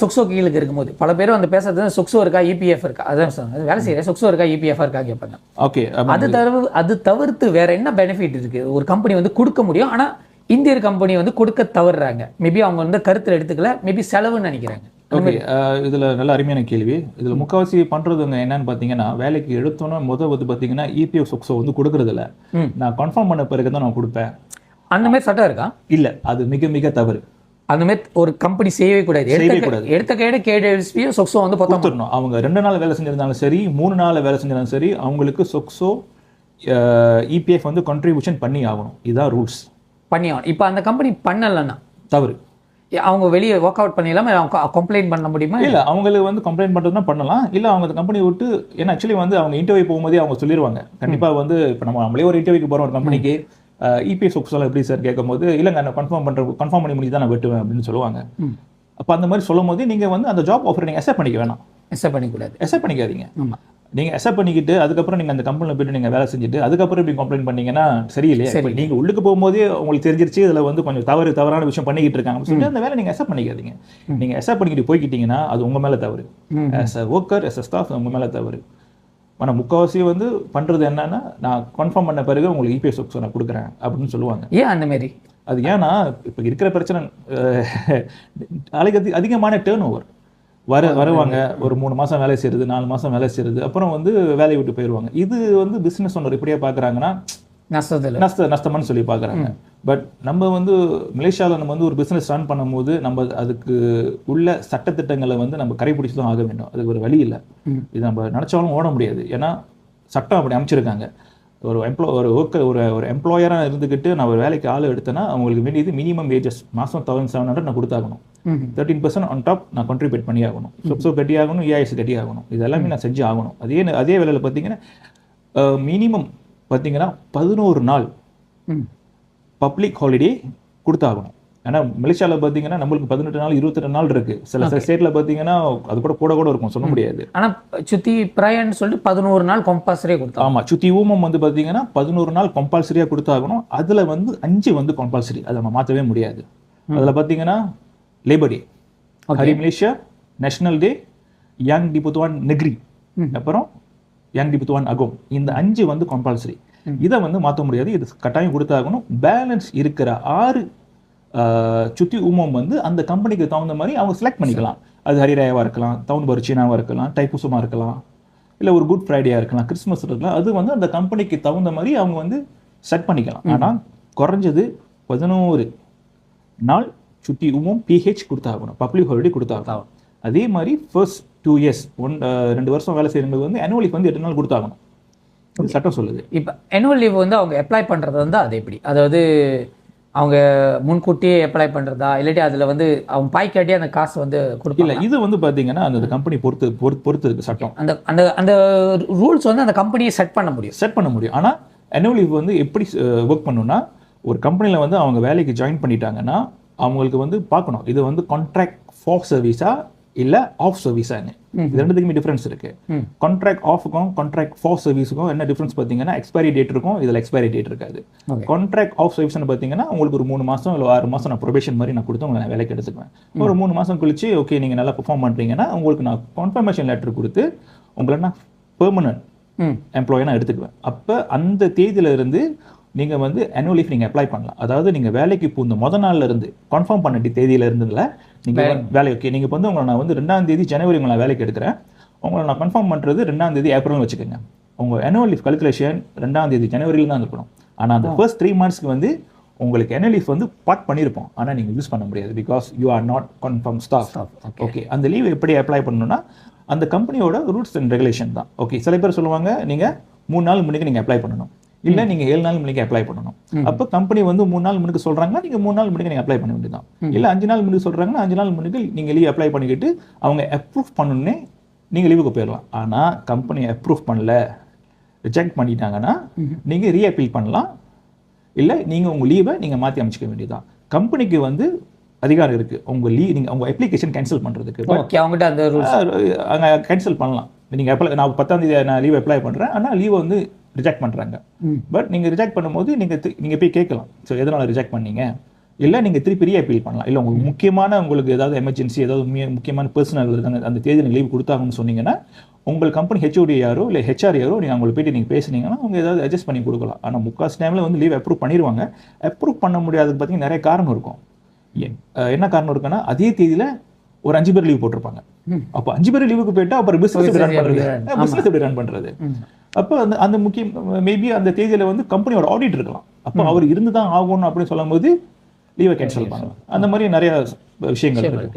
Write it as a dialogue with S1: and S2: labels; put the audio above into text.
S1: சொக்ஸோ கீழுக்கு இருக்கும்போது பல பேரும் வந்து பேசுறது சொக்ஸோ இருக்கா இபிஎஃப் இருக்கா, அதான் சொன்னாங்க வேலை செய்யற சொக்ஸோ இருக்கா இபிஎஃப் இருக்கா கேட்பாங்க.
S2: ஓகே,
S1: அது தவிர்த்து வேற என்ன பெனிஃபிட் இருக்கு ஒரு கம்பெனி வந்து கொடுக்க முடியும், ஆனா இந்தியன் கம்பெனி வந்து கொடுக்க தவறுறாங்க? மேபி அவங்க வந்து கருத்தில் எடுத்துக்கல, மேபி செலவுன்னு நினைக்கிறாங்க.
S2: ஓகே, இதுல நல்ல அருமையான கேள்வி. இதுல முக்கால்வாசி பண்றதுங்க என்னன்னு பாத்தீங்கன்னா, வேலைக்கு எடுத்தோன்னா வந்து பாத்தீங்கன்னா இபிஎஃப் சொக்ஸோ வந்து கொடுக்கறது இல்ல. நான் கன்ஃபார்ம் பண்ண பிறகு தான் நான் கொடுப்பேன்.
S1: அந்த மாதிரி சட்டம் இருக்கா?
S2: இல்ல, அது மிக மிக தவறு.
S1: அந்த மாதிரி ஒரு கம்பெனி செய்யவே கூடாது. எடுத்த கையில கேடிஎஸ்பியும் சொக்ஸோ வந்து
S2: கொடுத்துடணும். அவங்க 2 நாள் வேலை செஞ்சிருந்தாலும் சரி, 3 நாள் வேலை செஞ்சிருந்தாலும் சரி, அவங்களுக்கு சொக்ஸோ இபிஎஃப் வந்து கான்ட்ரிபியூஷன் பண்ணி ஆகணும். இதுதான் ரூல்ஸ். பண்ணி ஆகணும்.
S1: இப்போ அந்த கம்பெனி பண்ணலன்னா
S2: தவறு.
S1: அவங்க வெளியே ஒர்க் அவுட் பண்ணிடலாமா, அவங்க கம்ப்ளைண்ட் பண்ண முடியுமா?
S2: இல்லை, அவங்களுக்கு வந்து கம்ப்ளைண்ட் பண்ணுறதுனா பண்ணலாம். இல்லை அவங்க அந்த கம்பெனி விட்டு, ஏன்னா ஆக்சுவலி வந்து அவங்க இன்டர்வியூ போகும்போதே அவங்க சொல்லிடுவாங்க. கண்டிப்பாக வந்து இப்போ நம்மளே ஒரு இன்டர்வியூக்கு போகிறோம் ஒரு கம்பெனிக்கு, இபிஎஃப் சொக்ஸோலாம் எப்படி சார் கேட்கும்போது, இல்லைங்க நான் கன்ஃபார்ம் பண்ணி முடிஞ்சு தான் நான் வெட்டுவேன் அப்படின்னு சொல்லுவாங்க. அப்போ அந்த மாதிரி சொல்லும் போது நீங்கள் வந்து அந்த ஜாப் ஆஃபர் நீங்கள் அக்செப்ட் பண்ணிக்க வேணாம்.
S1: அக்செப்ட் பண்ணிக்கூடாது.
S2: அக்செப்ட் பண்ணிக்காதீங்க. நீங்கள் அக்செப்ட் பண்ணிக்கிட்டு அதுக்கப்புறம் நீங்கள் அந்த கம்பெனியில் போய்ட்டு நீங்கள் வேலை செஞ்சுட்டு அதுக்கப்புறம் இப்படி கம்ப்ளைண்ட் பண்ணீங்கன்னா சரியில்லையா? இப்போ நீங்கள் உள்ளுக்கு போகும்போதே உங்களுக்கு தெரிஞ்சிருச்சு இதில் வந்து கொஞ்சம் தவறான விஷயம் பண்ணிக்கிட்டு இருக்காங்க சொல்லிட்டு அந்த வேலை நீங்கள் அக்செப்ட் பண்ணிக்காதீங்க. நீங்கள் அக்செப்ட் பண்ணிக்கிட்டு போய்கிட்டீங்கன்னா அது உங்கள் மேலே தவறு. As a worker, as a staff உங்கள் மேலே தவறு. ஆனால் முக்கால்வாசி வந்து பண்ணுறது என்னன்னா, நான் கன்ஃபார்ம் பண்ண பிறகு உங்களுக்கு இபிஎஃப் சொக்ஸோ நான் கொடுக்குறேன் அப்படின்னு சொல்லுவாங்க.
S1: ஏன் அந்த மாதிரி?
S2: அது ஏன்னா இப்போ இருக்கிற பிரச்சனை நாளைக்கு அதிகமான டேர்ன் ஓவர் வருவாங்க. ஒரு 3 மாதம் வேலை செய்கிறது, 4 மாதம் வேலை செய்கிறது, அப்புறம் வந்து வேலையை விட்டு போயிடுவாங்க. இது வந்து பிஸ்னஸ் ஒன்று எப்படியா பார்க்குறாங்கன்னா நஷ்டமானு சொல்லி பார்க்குறாங்க. பட் நம்ம வந்து மலேசியாவில் நம்ம வந்து ஒரு பிஸ்னஸ் ரன் பண்ணும்போது நம்ம அதுக்கு உள்ள சட்டத்திட்டங்களை வந்து நம்ம கடைபிடிச்சு தான் ஆக வேண்டும். அதுக்கு ஒரு வழி இல்லை. இது நம்ம நினச்சாலும் ஓட முடியாது. ஏன்னா சட்டம் அப்படி அமைச்சிருக்காங்க. ஒரு எம்ப்ளாயராக இருந்துக்கிட்டு நான் ஒரு வேலைக்கு ஆள் எடுத்தேன்னா அவங்களுக்கு வேண்டியது மினிமம் வேஜஸ் மாதம் 1700 நான் கொடுத்தாகணும். 13% ஆன் டாப் நான் கான்ட்ரிபியூட் பண்ணி ஆகணும். சொக்ஸோ கட்டி ஆகணும், EIS கட்டி ஆகணும். இது எல்லாமே நான் செஞ்சு ஆகணும். அதே வேலையில் பார்த்தீங்கன்னா மினிமம் பார்த்தீங்கன்னா 11 நாள் பப்ளிக் ஹாலிடே கொடுத்தாகணும். ஏன்னா மலேசியாவில் பார்த்தீங்கன்னா நம்மளுக்கு 18 நாள் 22 நாள் இருக்கு. சில ஸ்டேட்டில் பார்த்தீங்கன்னா அது கூட இருக்கும், சொல்ல முடியாது.
S1: ஆனால் சுத்தி பிராயன்னு சொல்லிட்டு 11 நாள் கம்பல்சரியாக கொடுத்தா.
S2: ஆமாம், சுத்தி ஊமம் வந்து பார்த்தீங்கன்னா 11 நாள் கம்பல்சரியாக கொடுத்தாகணும். அதில் வந்து 5 வந்து கம்பல்சரி, அதை நம்ம மாற்றவே முடியாது. அதில் பார்த்தீங்கன்னா லேபர் டே, ஹரி மலேசியா, நேஷனல் டே, யங் டிபுத்துவான் நெக்ரி, அப்புறம் யங் டிபுத்துவான் அகோம், இந்த 5 வந்து கம்பல்சரி. இதை வந்து மாற்ற முடியாது, இது கட்டாயம் கொடுத்தாகணும். பேலன்ஸ் இருக்கிற 6 சுத்தி உமம் வந்து அந்த கம்பெனிக்கு தகுந்த மாதிரி அவங்க செலக்ட் பண்ணிக்கலாம். அது ஹரிராயாவாக இருக்கலாம், தவுன் பருச்சினாவாக இருக்கலாம், தைப்பூசமாக இருக்கலாம், இல்லை ஒரு குட் ஃப்ரைடேயாக இருக்கலாம், கிறிஸ்மஸ் இருக்கலாம். அது வந்து அந்த கம்பெனிக்கு தகுந்த மாதிரி அவங்க வந்து செட் பண்ணிக்கலாம். ஆனால் குறைஞ்சது 11 நாள் சுத்தி உமம் PH கொடுத்தாகணும், பப்ளிக் ஹாலிடே கொடுத்தாகணும். அதே மாதிரி ஃபர்ஸ்ட் 2 இயர்ஸ் 2 வருஷம் வேலை செய்யும்போது வந்து ஆனுவல் லீவ் வந்து 8 நாள் கொடுத்தாகணும். சட்டம் சொல்லுது.
S1: இப்போ ஆனுவல் லீவ் வந்து அவங்க அப்ளை பண்ணுறது வந்து அது எப்படி, அதாவது அவங்க முன்கூட்டியே அப்ளை பண்ணுறதா, இல்லாட்டி அதில் வந்து அவங்க பாய்க்காட்டியே அந்த காசு வந்து கொடுக்கல?
S2: இது வந்து பார்த்தீங்கன்னா அந்த கம்பெனி பொறுத்து இருக்கு சட்டம்.
S1: அந்த அந்த ரூல்ஸ் வந்து அந்த கம்பெனியை செட் பண்ண முடியும்.
S2: ஆனால் ஆனுவல் லீவ் வந்து எப்படி ஒர்க் பண்ணணும்னா, ஒரு கம்பெனியில் வந்து அவங்க வேலைக்கு ஜாயின் பண்ணிட்டாங்கன்னா அவங்களுக்கு வந்து பார்க்கணும் இது வந்து கான்ட்ராக்ட் ஃபார் சர்வீஸா இல்லை ஆஃப் சர்வீஸான்னு. இது ரெண்டுத்துக்குமே டிஃபரன்ஸ் இருக்கு. கான்ட்ராக்ட் ஆஃப்க்கும் கான்ட்ராக்ட் ஃபார் சர்வீஸுக்கும் என்ன டிஃபரன்ஸ் பார்த்தீங்கன்னா, எக்ஸ்பைரி டேட் இருக்கும், இதில் எக்ஸ்பைரி டேட் இருக்காது. கான்ட்ராக்ட் ஆஃப் சர்வீஸ்னு பார்த்தீங்கன்னா உங்களுக்கு ஒரு 3 மாதம் இல்லை 6 மாதம் நான் ப்ரொபேஷன் மாதிரி நான் கொடுத்து உங்களை நான் வேலைக்கு எடுத்துக்குவேன். ஒரு 3 மாதம் கழிச்சு ஓகே நீங்கள் நல்லா பெர்ஃபார்ம் பண்ணுறீங்கன்னா உங்களுக்கு நான் கன்ஃபர்மேஷன் லெட்டர் கொடுத்து உங்களை நான் பெர்மனன்ட் எம்ப்ளாயை நான் எடுத்துக்குவேன். அப்போ அந்த தேதியிலிருந்து நீங்கள் வந்து ஆனுவல் லீவ் நீங்கள் அப்ளை பண்ணலாம். அதாவது நீங்கள் வேலைக்கு பூந்த முதல் நாளில் இருந்து கன்ஃபார்ம் பண்ண தேதியில இருந்ததில் நீங்கள் வேலை ஓகே நீங்கள் வந்து உங்களை நான் வந்து 2ஆம் தேதி ஜனவரி உங்களை வேலைக்கு எடுக்கிறேன், உங்களை நான் கன்ஃபார்ம் பண்ணுறது 2ஆம் தேதி ஏப்ரல்னு வச்சுக்கோங்க. உங்கள் ஆனுவல் லீவ் கால்குலேஷன் 2ஆம் தேதி ஜனவரியில் தான் இருக்கணும். ஆனால் அந்த ஃபர்ஸ்ட் 3 மந்த்ஸ்க்கு வந்து உங்களுக்கு ஆனுவல் லீவ் வந்து பார்ட் பண்ணியிருப்போம், ஆனால் நீங்கள் யூஸ் பண்ண முடியாது. Because you are not confirm staff. Okay, அந்த லீவ் எப்படி அப்ளை பண்ணணும்னா அந்த கம்பெனியோட ரூல்ஸ் அண்ட் ரெகுலேஷன் தான். ஓகே, சில பேர் சொல்லுவாங்க நீங்கள் 3 நாள் முன்னுக்கு நீங்கள் அப்ளை பண்ணணும், இல்லை நீங்கள் 7 நாள் முன்னுக்கு அப்ளை பண்ணணும். அப்போ கம்பெனி வந்து 3 நாள் முன்னுக்கு சொல்கிறாங்கன்னா நீங்கள் 3 நாள் முன்னுக்கு நீங்கள் அப்ளை பண்ண வேண்டியதான். இல்லை 5 நாள் முன்னுக்கு சொல்கிறாங்கன்னா 5 நாள் முன்னுக்கு நீங்கள் லீவ் அப்ளை பண்ணிக்கிட்டு அவங்க அப்ரூவ் பண்ணணுன்னே நீங்கள் லீவுக்கு போயிடலாம். ஆனால் கம்பெனி அப்ரூவ் பண்ணல, ரிஜெக்ட் பண்ணிட்டாங்கன்னா நீங்கள் ரீஅப்பீல் பண்ணலாம், இல்லை நீங்கள் உங்கள் லீவை நீங்கள் மாற்றி அமைச்சிக்க வேண்டியதான். கம்பெனிக்கு வந்து அதிகாரம் இருக்குது உங்கள் நீங்கள் உங்கள் அப்ளிகேஷன் கேன்சல் பண்ணுறதுக்கு.
S1: அவங்ககிட்ட அந்த
S2: அங்கே கேன்சல் பண்ணலாம். நீங்கள் நான் 10ஆம் தேதி நான் லீவ் அப்ளை பண்ணுறேன், ஆனால் லீவை வந்து ரிஜெக்ட் பண்ணுறாங்க. பட் நீங்கள் ரிஜெக்ட் பண்ணும்போது நீங்கள் போய் கேட்கலாம், ஸோ எதனால் ரிஜெக்ட் பண்ணீங்க, இல்லை நீங்கள் திருப்பி அப்பீல் பண்ணலாம். இல்லை உங்களுக்கு முக்கியமான உங்களுக்கு ஏதாவது எமர்ஜென்சி ஏதாவது முக்கியமான பர்சனல் அந்த தேதியில் லீவ் கொடுத்தாங்கன்னு சொன்னீங்கன்னா உங்கள் கம்பெனி ஹெச்ஓடி யாரோ இல்லை ஹெச்ஆர் யாரோ நீங்கள் அவங்களை போய்ட்டு நீங்கள் பேசுனீங்கன்னா அவங்க ஏதாவது அட்ஜஸ்ட் பண்ணி கொடுக்கலாம். ஆனால் முக்கால் டைமில் வந்து லீவ் அப்ரூவ் பண்ணிடுவாங்க. அப்ரூவ் பண்ண முடியாதுக்கு பார்த்தீங்கன்னா நிறைய காரணம் இருக்கும். என்ன காரணம் இருக்குன்னா அதே தேதியில் ஒரு 5 பேர் லீவ் போட்டிருப்பாங்க. அப்போ 5 பேர் லீவுக்கு போயிட்டா அப்புறம் பிஸ்னஸ் எப்படி ரன் பண்ணுறது? அப்போ அந்த முக்கியம் மேபி அந்த தேதியில் வந்து கம்பெனியோட ஆடிட் இருக்கலாம். அப்போ அவர் இருந்து தான் ஆகணும் அப்படின்னு சொல்லும் போது லீவை கேன்சல் பண்ணலாம். அந்த மாதிரி நிறைய விஷயங்கள் இருக்கு.